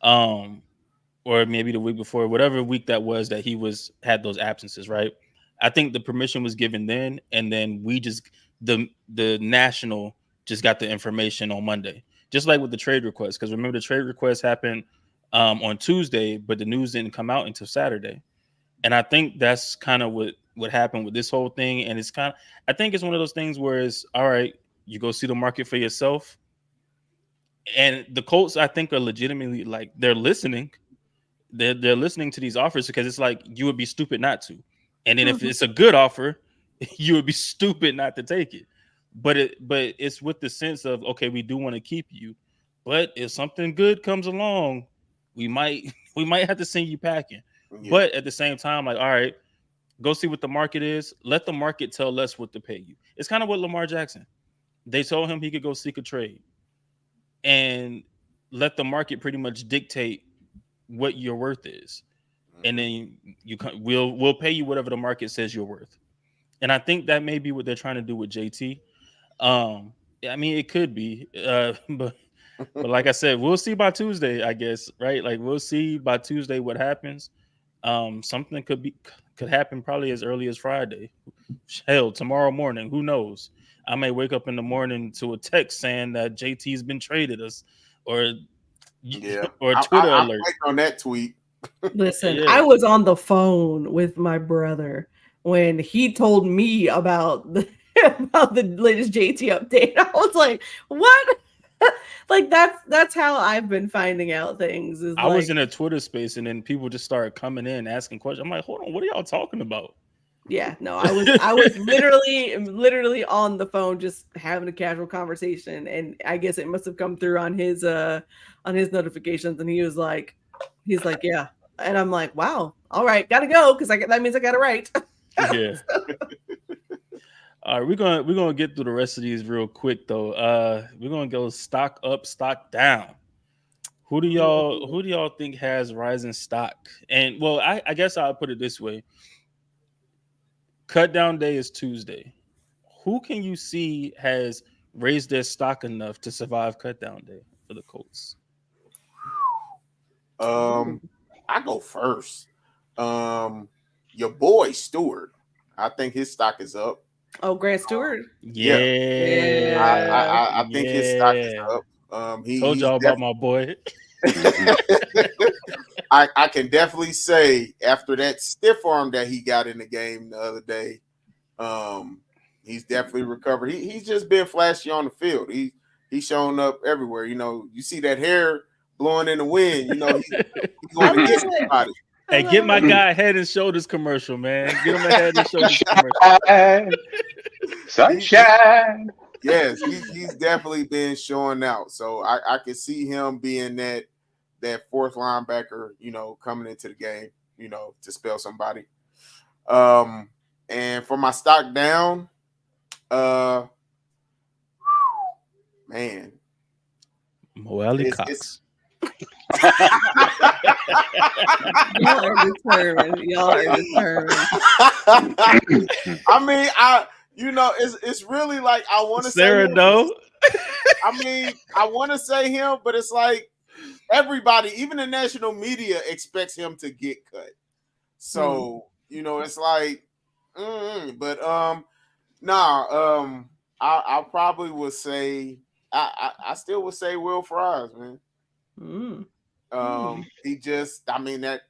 or maybe the week before, whatever week that was that he had those absences. Right. I think the permission was given then, and then we just the national just got the information on Monday, just like with the trade request. Because remember, the trade request happened on Tuesday, but the news didn't come out until Saturday. And I think that's kind of what happened with this whole thing. And it's kind of, I think it's one of those things where it's all right, you go see the market for yourself. And the Colts, I think, are legitimately like they're listening. They're listening to these offers because it's like you would be stupid not to. And then if it's a good offer, you would be stupid not to take it. But it's with the sense of, okay, we do want to keep you, but if something good comes along, we might have to send you packing. Yeah. But at the same time, like, all right, go see what the market is. Let the market tell us what to pay you. It's kind of what Lamar Jackson. They told him he could go seek a trade and let the market pretty much dictate what your worth is. And then we'll pay you whatever the market says you're worth. And I think that may be what they're trying to do with JT. I mean, it could be, but like I said, we'll see by Tuesday, I guess, right? Like we'll see by Tuesday what happens. Something could happen probably as early as Friday. Hell, tomorrow morning. Who knows? I may wake up in the morning to a text saying that JT's been traded us, or Yeah, or a Twitter I'm alert. waiting on that tweet. Listen, Yeah. I was on the phone with my brother when he told me about the about the latest JT update. I was like, "What?" Like that's how I've been finding out things. Is I was like, in a Twitter space, and then people just started coming in asking questions. I'm like, hold on, what are y'all talking about? yeah, no, I was literally on the phone just having a casual conversation, and I guess it must have come through on his notifications, and he's like, yeah, and I'm like, wow, all right, gotta go because that means I got it right. Yeah. All right, we're gonna get through the rest of these real quick though. We're gonna go stock up, stock down. Who do y'all think has rising stock? And well, I guess I'll put it this way: cut down day is Tuesday. Who can you see has raised their stock enough to survive cut down day for the Colts? I go first. Your boy Stewart. I think his stock is up. Oh, Grant Stewart. Yeah, Yeah. I think his stock is up. Told He's y'all about my boy. I can definitely say after that stiff arm that he got in the game the other day, he's definitely recovered. He's just been flashy on the field. He's showing up everywhere. You know, you see that hair blowing in the wind. You know, he's going to get somebody. Hey, get my guy a Head and Shoulders commercial, man. Get him a Head and Shoulders commercial. Sunshine. Yes, he's definitely been showing out. So I can see him being that fourth linebacker, you know, coming into the game, you know, to spell somebody. And for my stock down, man, Moelle Cox. Y'all are determined. I mean, it's really like I want to say Sarah Doe. I mean, I want to say him, but it's like everybody, even the national media, expects him to get cut. So you know, it's like, but I probably would say I still would say Will Fries, man. He just, I mean, that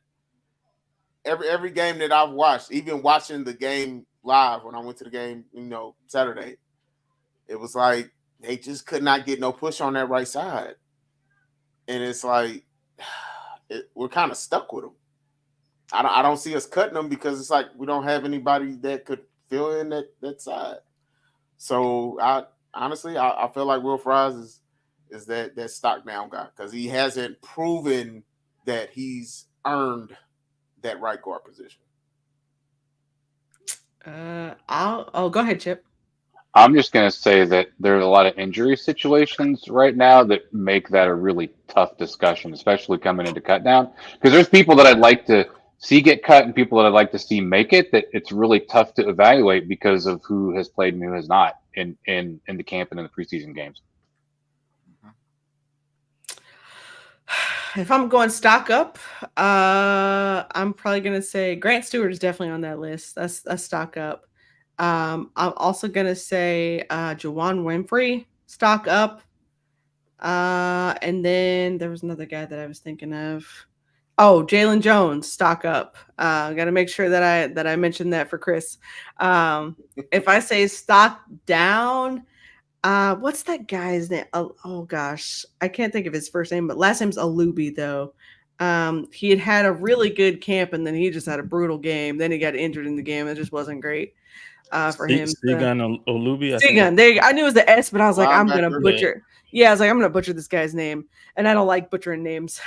every game that I've watched, even watching the game live when I went to the game, you know, Saturday, it was like they just could not get no push on that right side, and it's like we're kind of stuck with him. I don't see us cutting them because it's like we don't have anybody that could fill in that side. So I honestly feel like Will Fries is that stock down guy because he hasn't proven that he's earned that right guard position. Go ahead, Chip. I'm just going to say that there's a lot of injury situations right now that make that a really tough discussion, especially coming into cut down. Because there's people that I'd like to see get cut and people that I'd like to see make it that it's really tough to evaluate because of who has played and who has not in the camp and in the preseason games. If I'm going stock up, I'm probably going to say Grant Stewart is definitely on that list. That's a stock up. I'm also going to say Juwan Winfrey, stock up. And then there was another guy that I was thinking of. Oh, Jalen Jones, stock up. Got to make sure that I mentioned that for Chris. If I say stock down, what's that guy's name? Oh gosh, I can't think of his first name, but last name's Alubi though. He had a really good camp, and then he just had a brutal game. Then he got injured in the game. It just wasn't great for him. Seagun Olubi. Seagun. I knew it was the S, but I was like, I'm gonna Linebacker. butcher. Yeah, I was like, I'm gonna butcher this guy's name, and I don't like butchering names.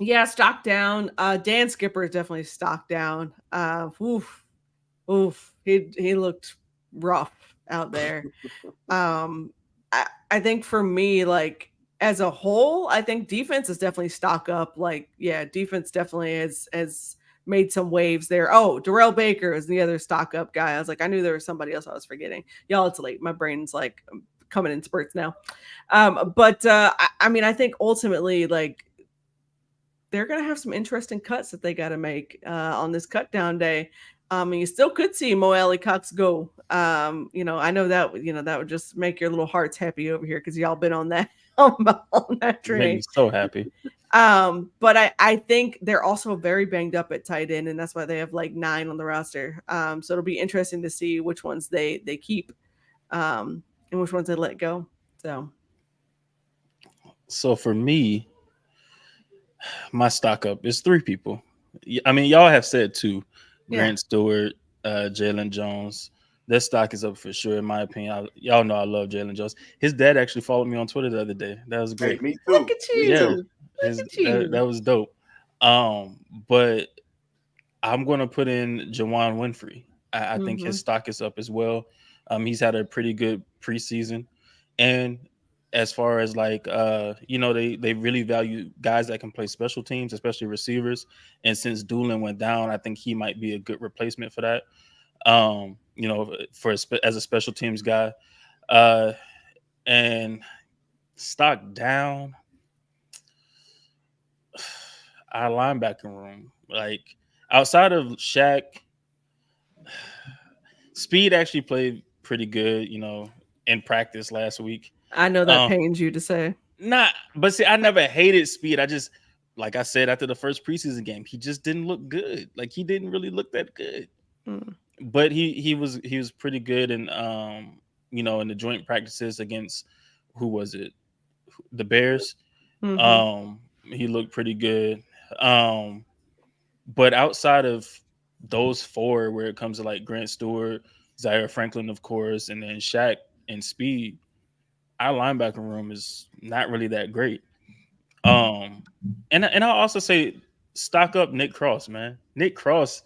Yeah, stock down. Dan Skipper is definitely stock down. Oof. He looked rough out there. I think for me, like as a whole, I think defense is definitely stock up. Like, yeah, defense definitely has made some waves there. Oh, Darrell Baker is the other stock up guy. I was like, I knew there was somebody else I was forgetting. Y'all, it's late. My brain's like coming in spurts now. I mean, I think ultimately, like, they're going to have some interesting cuts that they got to make on this cut down day. And you still could see Mo Alley Cox go. I know that that would just make your little hearts happy over here because y'all been on that on that Made train. me so happy. But I think they're also very banged up at tight end, and that's why they have like 9 on the roster. So it'll be interesting to see which ones they keep, and which ones they let go. So for me, my stock up is 3 people. I mean, y'all have said 2. Grant Stewart, Jalen Jones. Their stock is up for sure, in my opinion. Y'all know I love Jalen Jones. His dad actually followed me on Twitter the other day. That was great. Hey, me too. Look at you. Yeah, Look at you. that was dope. But I'm going to put in Jawan Winfrey. I think his stock is up as well. He's had a pretty good preseason. And as far as like, they really value guys that can play special teams, especially receivers. And since Doolin went down, I think he might be a good replacement for that. As a special teams guy. And stock down, our linebacker room, like outside of Shaq, Speed actually played pretty good, in practice last week. I know that pains you to say. But see, I never hated Speed. I just, like I said, after the first preseason game, he just didn't look good. Like he didn't really look that good. But he was pretty good in in the joint practices against who was it? The Bears. He looked pretty good. But outside of those 4, where it comes to like Grant Stewart, Zaire Franklin, of course, and then Shaq and Speed, our linebacker room is not really that great. And I'll also say stock up Nick Cross, man. Nick Cross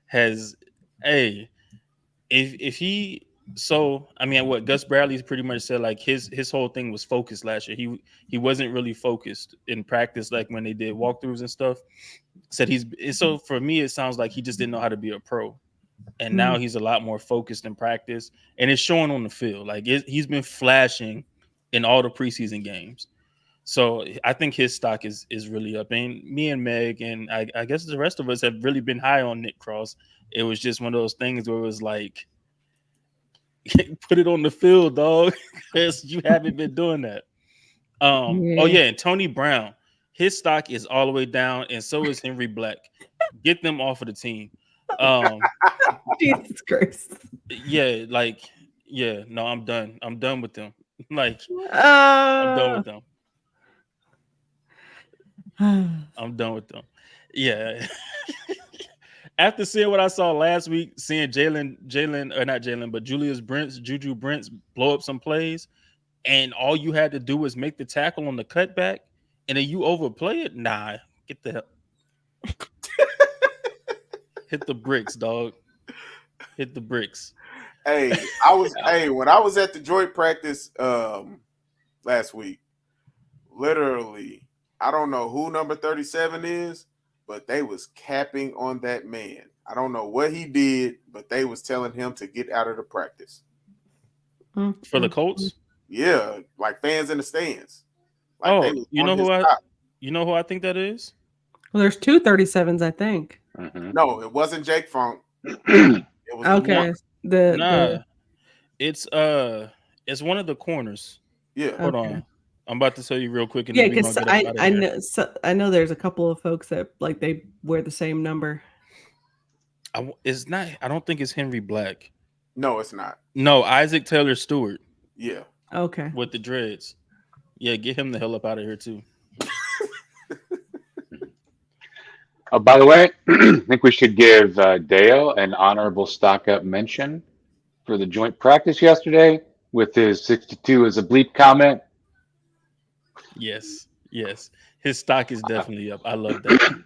has if he what Gus Bradley's pretty much said, like his whole thing was focused last year. He wasn't really focused in practice, like when they did walkthroughs and stuff. Said so for me, it sounds like he just didn't know how to be a pro. And now he's a lot more focused in practice, and it's showing on the field. Like he's been flashing in all the preseason games. So I think his stock is really up. And me and Meg and I guess the rest of us have really been high on Nick Cross. It was just one of those things where it was like, put it on the field, dog, because you haven't been doing that. And Tony Brown, his stock is all the way down, and so is Henry Black. Get them off of the team. Jesus Christ. No, I'm done. I'm done with them. I'm done with them. I'm done with them. Yeah. After seeing what I saw last week, seeing Julius Brents, Juju Brents blow up some plays, and all you had to do was make the tackle on the cutback, and then you overplay it. Nah, get the hell. Hit the bricks, dog. Hit the bricks. When I was at the joint practice last week, literally, I don't know who number 37 is, but they was capping on that man. I don't know what he did, but they was telling him to get out of the practice. For the Colts? Yeah, like fans in the stands. You know who I think that is? Well, there's 2 37s, I think. No, it wasn't Jake Funk. It was okay. It's one of the corners. Yeah. Hold on. I'm about to tell you real quick. Yeah, because I know there's a couple of folks that like they wear the same number. It's not. I don't think it's Henry Black. No, it's not. No, Isaac Taylor Stewart. Yeah. Okay. With the dreads. Yeah, get him the hell up out of here too. Oh, by the way, I think we should give Deo an honorable stock up mention for the joint practice yesterday with his 62 as a bleep comment. Yes. His stock is definitely up. I love that.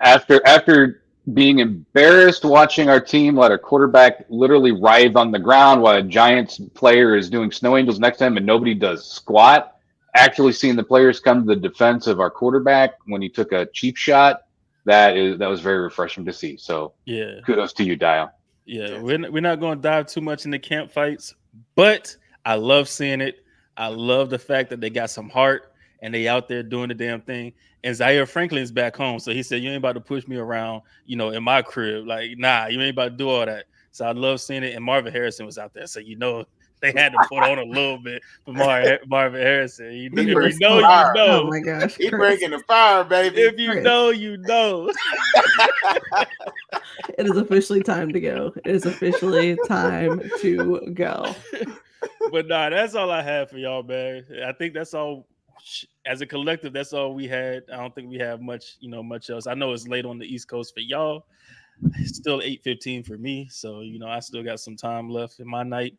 After being embarrassed watching our team let a quarterback literally writhe on the ground while a Giants player is doing snow angels next to him and nobody does squat, actually seeing the players come to the defense of our quarterback when he took a cheap shot, that was very refreshing to see. So yeah, kudos to you, Dial. Yeah, we're not going to dive too much into camp fights, but I love seeing it. I love the fact that they got some heart and they out there doing the damn thing. And Zaire Franklin's back home, so he said, "You ain't about to push me around, in my crib. Like, nah, you ain't about to do all that." So I love seeing it. And Marvin Harrison was out there, so they had to put on a little bit for Marvin Harrison. He If you brings know, the you fire. Oh know. my gosh. He Chris. bringing the fire, baby. If you Chris. know, you know. It is officially time to go. It is officially time to go. But nah, that's all I have for y'all, man. I think that's all. As a collective, that's all we had. I don't think we have much else. I know it's late on the East Coast for y'all. It's still 8:15 for me, so I still got some time left in my night.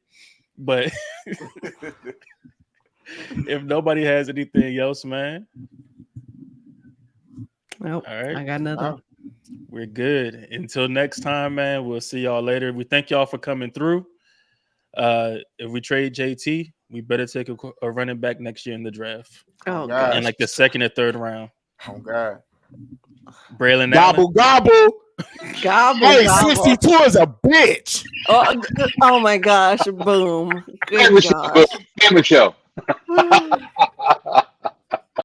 But if nobody has anything else, man, Nope. all right, I got nothing. we're good. Until next time, man. We'll see y'all later. We thank y'all for coming through. If we trade JT, we better take a running back next year in the draft. Oh God. god. In like the second or third round. Oh God. Braylon Gobble, gobble. Gobble, Hey, gobble. 62 is a bitch. Oh my gosh. Boom. Good Family show. gosh. Family show.